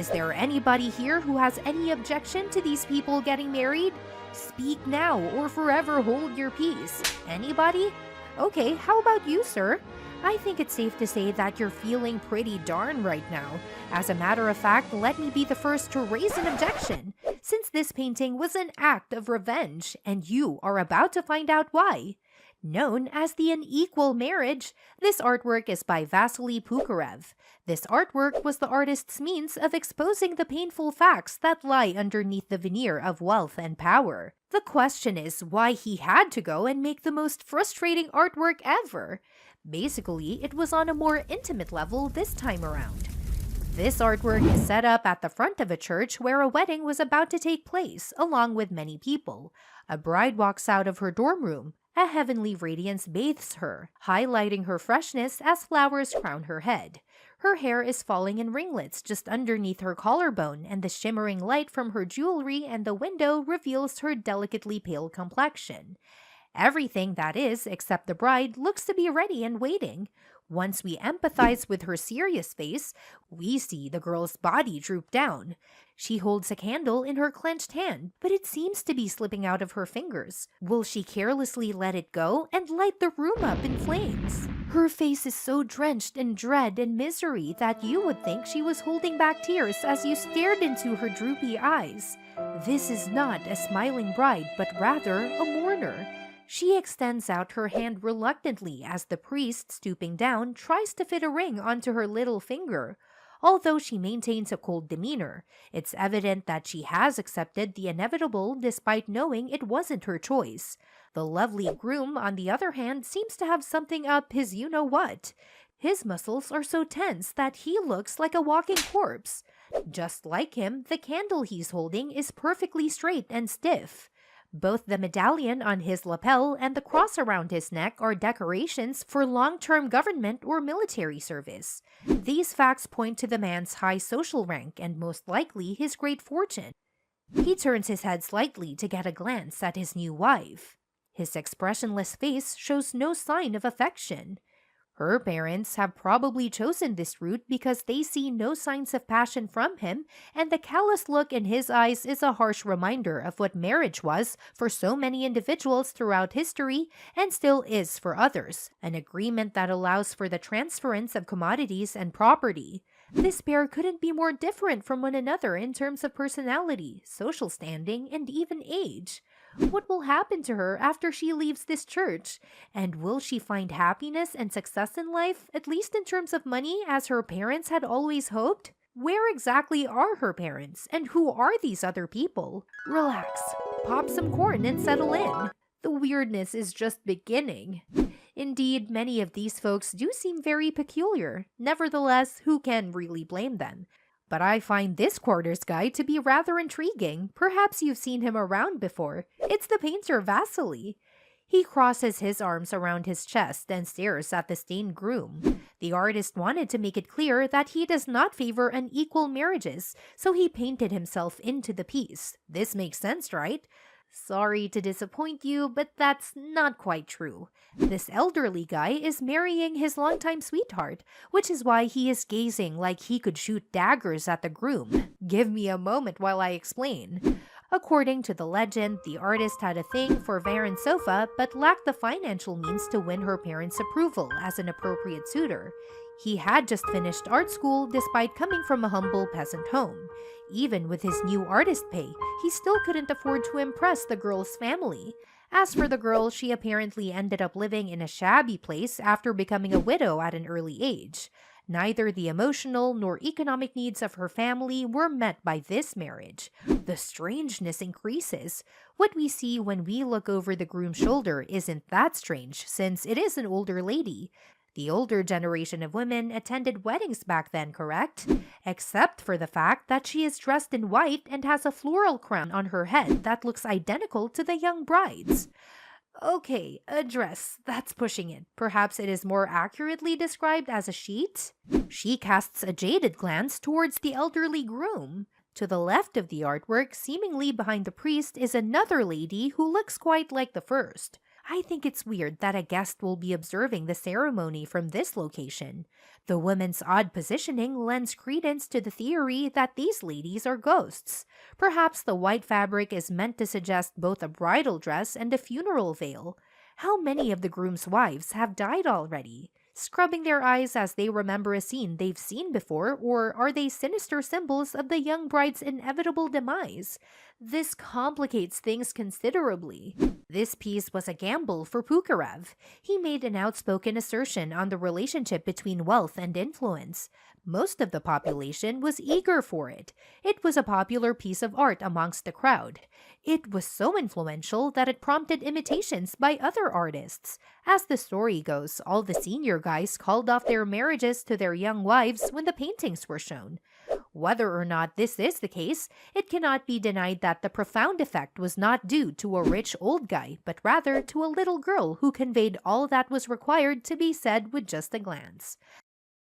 Is there anybody here who has any objection to these people getting married? Speak now or forever hold your peace. Anybody? Okay, how about you, sir? I think it's safe to say that you're feeling pretty darn right now. As a matter of fact, let me be the first to raise an objection, since this painting was an act of revenge, and you are about to find out why. Known as the Unequal Marriage, this artwork is by Vasily Pukarev. This artwork was the artist's means of exposing the painful facts that lie underneath the veneer of wealth and power. The question is why he had to go and make the most frustrating artwork ever. Basically, it was on a more intimate level this time around. This artwork is set up at the front of a church where a wedding was about to take place, along with many people. A bride walks out of her dorm room. A heavenly radiance bathes her, highlighting her freshness as flowers crown her head. Her hair is falling in ringlets just underneath her collarbone, and the shimmering light from her jewelry and the window reveals her delicately pale complexion. Everything, that is, except the bride, looks to be ready and waiting. Once we empathize with her serious face, we see the girl's body droop down. She holds a candle in her clenched hand, but it seems to be slipping out of her fingers. Will she carelessly let it go and light the room up in flames? Her face is so drenched in dread and misery that you would think she was holding back tears as you stared into her droopy eyes. This is not a smiling bride, but rather a mourner. She extends out her hand reluctantly as the priest, stooping down, tries to fit a ring onto her little finger. Although she maintains a cold demeanor, it's evident that she has accepted the inevitable despite knowing it wasn't her choice. The lovely groom, on the other hand, seems to have something up his you-know-what. His muscles are so tense that he looks like a walking corpse. Just like him, the candle he's holding is perfectly straight and stiff. Both the medallion on his lapel and the cross around his neck are decorations for long-term government or military service. These facts point to the man's high social rank and most likely his great fortune. He turns his head slightly to get a glance at his new wife. His expressionless face shows no sign of affection. Her parents have probably chosen this route because they see no signs of passion from him, and the callous look in his eyes is a harsh reminder of what marriage was for so many individuals throughout history and still is for others, an agreement that allows for the transference of commodities and property. This pair couldn't be more different from one another in terms of personality, social standing, and even age. What will happen to her after she leaves this church? And will she find happiness and success in life, at least in terms of money, as her parents had always hoped? Where exactly are her parents, and who are these other people? Relax, pop some corn and settle in. The weirdness is just beginning. Indeed, many of these folks do seem very peculiar. Nevertheless, who can really blame them? But I find this quarters guy to be rather intriguing. Perhaps you've seen him around before. It's the painter Vasily. He crosses his arms around his chest and stares at the stained groom. The artist wanted to make it clear that he does not favor unequal marriages, so he painted himself into the piece. This makes sense, right? Sorry to disappoint you, but that's not quite true. This elderly guy is marrying his longtime sweetheart, which is why he is gazing like he could shoot daggers at the groom. Give me a moment while I explain. According to the legend, the artist had a thing for Vorontsova but lacked the financial means to win her parents' approval as an appropriate suitor. He had just finished art school despite coming from a humble peasant home. Even with his new artist pay, he still couldn't afford to impress the girl's family. As for the girl, she apparently ended up living in a shabby place after becoming a widow at an early age. Neither the emotional nor economic needs of her family were met by this marriage. The strangeness increases. What we see when we look over the groom's shoulder isn't that strange, since it is an older lady. The older generation of women attended weddings back then, correct? Except for the fact that she is dressed in white and has a floral crown on her head that looks identical to the young bride's. Okay, a dress, that's pushing it. Perhaps it is more accurately described as a sheet? She casts a jaded glance towards the elderly groom. To the left of the artwork, seemingly behind the priest, is another lady who looks quite like the first. I think it's weird that a guest will be observing the ceremony from this location. The women's odd positioning lends credence to the theory that these ladies are ghosts. Perhaps the white fabric is meant to suggest both a bridal dress and a funeral veil. How many of the groom's wives have died already? Scrubbing their eyes as they remember a scene they've seen before, or are they sinister symbols of the young bride's inevitable demise? This complicates things considerably. This piece was a gamble for Pukarev. He made an outspoken assertion on the relationship between wealth and influence. Most of the population was eager for it. It was a popular piece of art amongst the crowd. It was so influential that it prompted imitations by other artists. As the story goes, all the senior guys called off their marriages to their young wives when the paintings were shown. Whether or not this is the case, it cannot be denied that the profound effect was not due to a rich old guy, but rather to a little girl who conveyed all that was required to be said with just a glance.